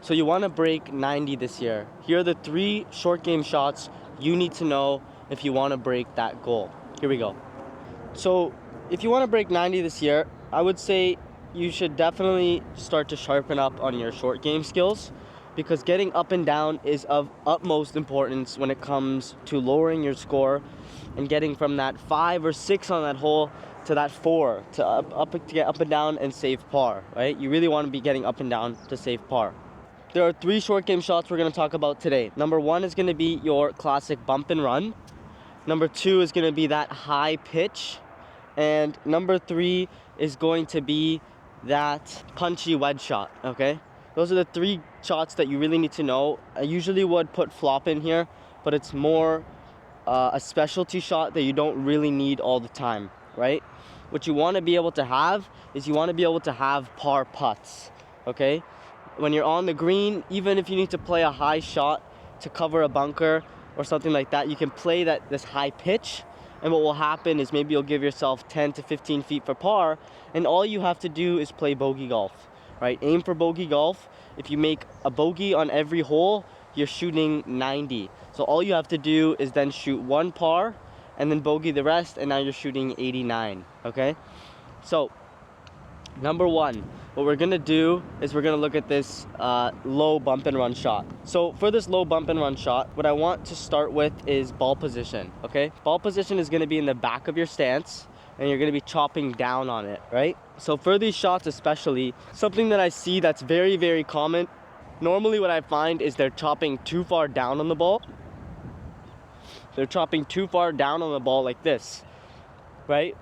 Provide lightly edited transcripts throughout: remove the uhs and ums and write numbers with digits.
So you want to break 90 this year. Here are the 3 short game shots you need to know if you want to break that goal. Here we go. So if you want to break 90 this year, I would say you should definitely start to sharpen up on your short game skills, because getting up and down is of utmost importance when it comes to lowering your score and getting from that 5 or 6 on that hole to that 4 to get up and down and save par, right? You really want to be getting up and down to save par. There are 3 short game shots we're going to talk about today. Number 1 is going to be your classic bump and run. Number 2 is going to be that high pitch. And number 3 is going to be that punchy wedge shot, okay? Those are the 3 shots that you really need to know. I usually would put flop in here, but it's more a specialty shot that you don't really need all the time, right? What you want to be able to have is you want to be able to have par putts, okay? When you're on the green, even if you need to play a high shot to cover a bunker or something like that, you can play this high pitch, and what will happen is maybe you'll give yourself 10 to 15 feet for par, and all you have to do is play bogey golf, right? Aim for bogey golf. If you make a bogey on every hole, you're shooting 90. So all you have to do is then shoot 1 par and then bogey the rest, and now you're shooting 89, okay? So number 1, what we're gonna do is we're gonna look at this low bump and run shot. So for this low bump and run shot, what I want to start with is ball position, okay? Ball position is gonna be in the back of your stance, and you're gonna be chopping down on it, right? So for these shots especially, something that I see that's very, very common, normally what I find is they're chopping too far down on the ball. They're chopping too far down on the ball like this, right?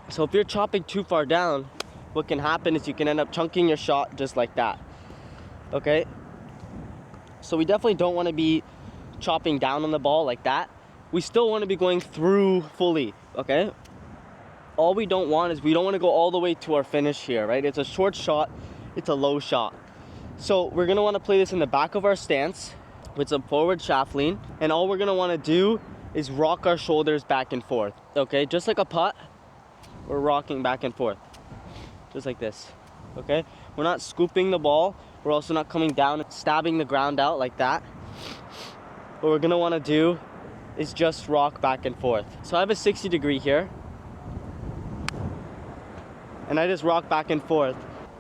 So if you're chopping too far down, what can happen is you can end up chunking your shot just like that, okay? So we definitely don't want to be chopping down on the ball like that. We still want to be going through fully, okay? All we don't want is we don't want to go all the way to our finish here, right? It's a short shot, it's a low shot. So we're going to want to play this in the back of our stance with some forward shaft lean, and all we're going to want to do is rock our shoulders back and forth, okay? Just like a putt, we're rocking back and forth. Just like this, okay? We're not scooping the ball. We're also not coming down and stabbing the ground out like that. What we're gonna wanna do is just rock back and forth. So I have a 60 degree here, and I just rock back and forth.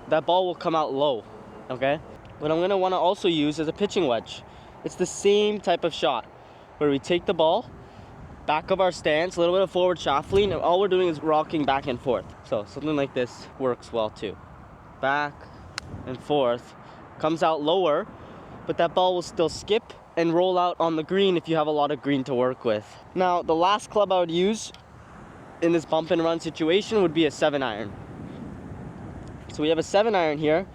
That ball will come out low, okay? What I'm gonna wanna also use is a pitching wedge. It's the same type of shot, where we take the ball, back of our stance, a little bit of forward shaft lean, and all we're doing is rocking back and forth. So something like this works well too. Back and forth, comes out lower, but that ball will still skip and roll out on the green if you have a lot of green to work with. Now, the last club I would use in this bump and run situation would be a 7-iron. So we have a 7-iron here.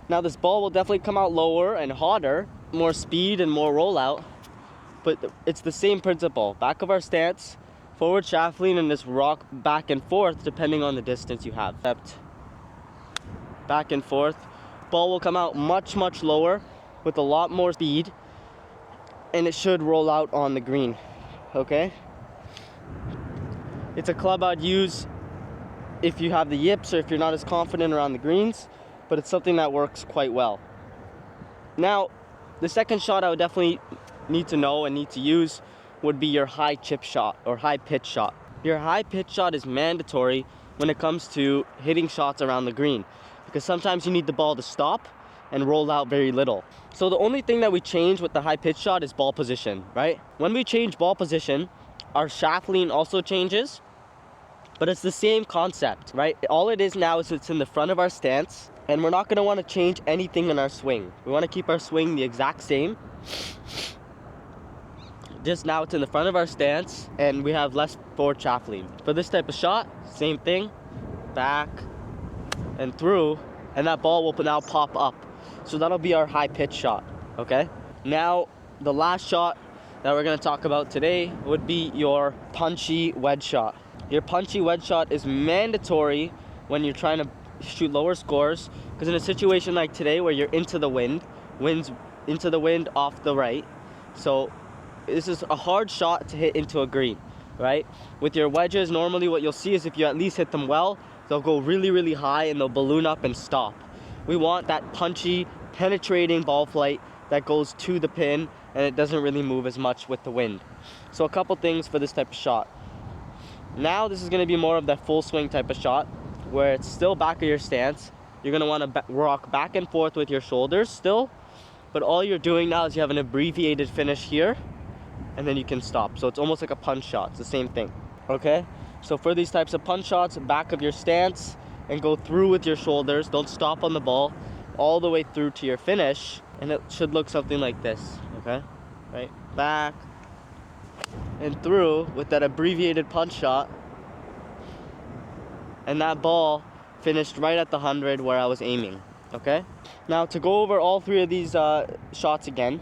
Now this ball will definitely come out lower and hotter, more speed and more rollout. But it's the same principle. Back of our stance, forward shaft lean, and this rock back and forth depending on the distance you have. Back and forth. Ball will come out much, much lower with a lot more speed, and it should roll out on the green, okay? It's a club I'd use if you have the yips or if you're not as confident around the greens, but it's something that works quite well. Now, the second shot I would definitely need to know and need to use would be your high chip shot or high pitch shot. Your high pitch shot is mandatory when it comes to hitting shots around the green, because sometimes you need the ball to stop and roll out very little. So the only thing that we change with the high pitch shot is ball position, right? When we change ball position, our shaft lean also changes, but it's the same concept, right? All it is now is it's in the front of our stance, and we're not gonna wanna change anything in our swing. We wanna keep our swing the exact same. Just now it's in the front of our stance, and we have less forward shaft lean. For this type of shot, same thing, back and through, and that ball will now pop up. So that'll be our high pitch shot, okay? Now, the last shot that we're gonna talk about today would be your punchy wedge shot. Your punchy wedge shot is mandatory when you're trying to shoot lower scores, because in a situation like today where you're into the wind, winds into the wind off the right, so this is a hard shot to hit into a green, right? With your wedges, normally what you'll see is if you at least hit them well, they'll go really, really high and they'll balloon up and stop. We want that punchy penetrating ball flight that goes to the pin, and it doesn't really move as much with the wind. So a couple things for this type of shot. Now this is going to be more of that full swing type of shot where it's still back of your stance. You're going to want to rock back and forth with your shoulders still, but all you're doing now is you have an abbreviated finish here, and then you can stop. So it's almost like a punch shot. It's the same thing. Okay? So for these types of punch shots, back of your stance and go through with your shoulders. Don't stop on the ball, all the way through to your finish, and it should look something like this. Okay? Right? Back and through with that abbreviated punch shot, and that ball finished right at the 100 where I was aiming. Okay? Now to go over all three of these shots again,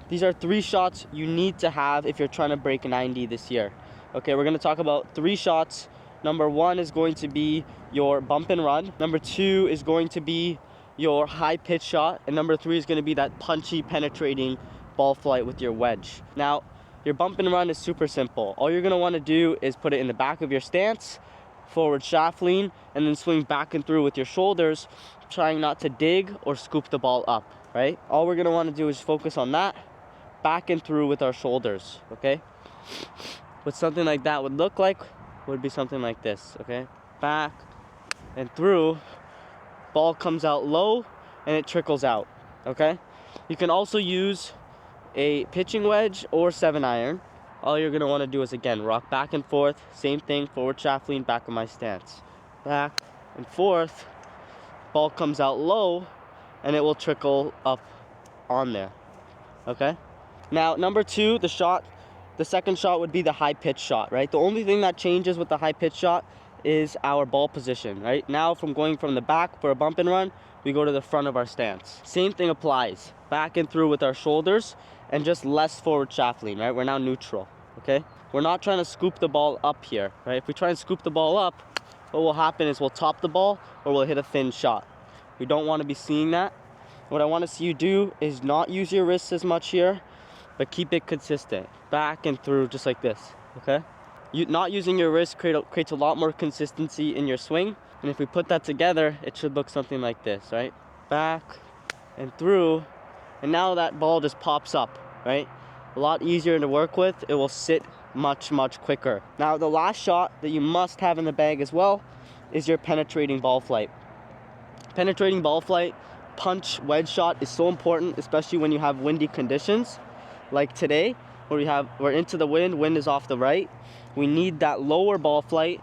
these are 3 shots you need to have if you're trying to break 90 this year. Okay, we're going to talk about 3 shots. Number 1 is going to be your bump and run. Number 2 is going to be your high pitch shot. And number 3 is going to be that punchy, penetrating ball flight with your wedge. Now, your bump and run is super simple. All you're going to want to do is put it in the back of your stance, forward shaft lean, and then swing back and through with your shoulders, trying not to dig or scoop the ball up, right? All we're going to want to do is focus on that, back and through with our shoulders, okay? What something like that would look like would be something like this, okay? Back and through, ball comes out low and it trickles out, okay? You can also use a pitching wedge or 7-iron. All you're gonna wanna do is, again, rock back and forth, same thing, forward shaft lean, back of my stance. Back and forth, ball comes out low and it will trickle up on there, okay? Now, number 2, the second shot would be the high pitch shot, right? The only thing that changes with the high pitch shot is our ball position, right? Now, from going from the back for a bump and run, we go to the front of our stance. Same thing applies, back and through with our shoulders and just less forward shaft lean, right? We're now neutral, okay? We're not trying to scoop the ball up here, right? If we try and scoop the ball up, what will happen is we'll top the ball or we'll hit a thin shot. We don't want to be seeing that. What I want to see you do is not use your wrists as much here, but keep it consistent, back and through, just like this, okay? Not using your wrist creates a lot more consistency in your swing, and if we put that together, it should look something like this, right? Back and through, and now that ball just pops up, right? A lot easier to work with. It will sit much, much quicker. Now, the last shot that you must have in the bag as well is your penetrating ball flight. Penetrating ball flight, punch, wedge shot is so important, especially when you have windy conditions. Like today, where we're into the wind is off the right. We need that lower ball flight,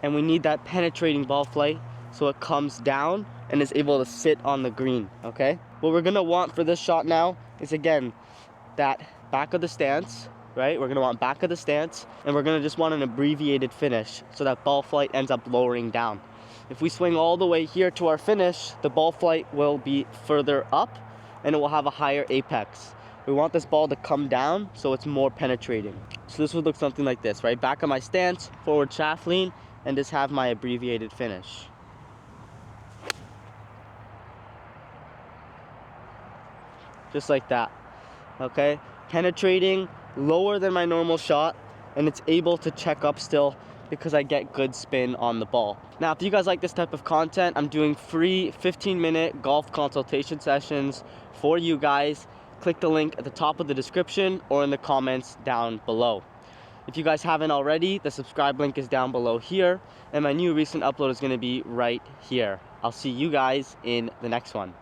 and we need that penetrating ball flight so it comes down and is able to sit on the green, okay? What we're gonna want for this shot now is, again, that back of the stance, right? We're gonna want back of the stance, and we're gonna just want an abbreviated finish so that ball flight ends up lowering down. If we swing all the way here to our finish, the ball flight will be further up and it will have a higher apex. We want this ball to come down so it's more penetrating. So this would look something like this, right? Back of my stance, forward shaft lean, and just have my abbreviated finish. Just like that, okay? Penetrating, lower than my normal shot, and it's able to check up still because I get good spin on the ball. Now, if you guys like this type of content, I'm doing free 15-minute golf consultation sessions for you guys. Click the link at the top of the description or in the comments down below. If you guys haven't already, the subscribe link is down below here, and my new recent upload is going to be right here. I'll see you guys in the next one.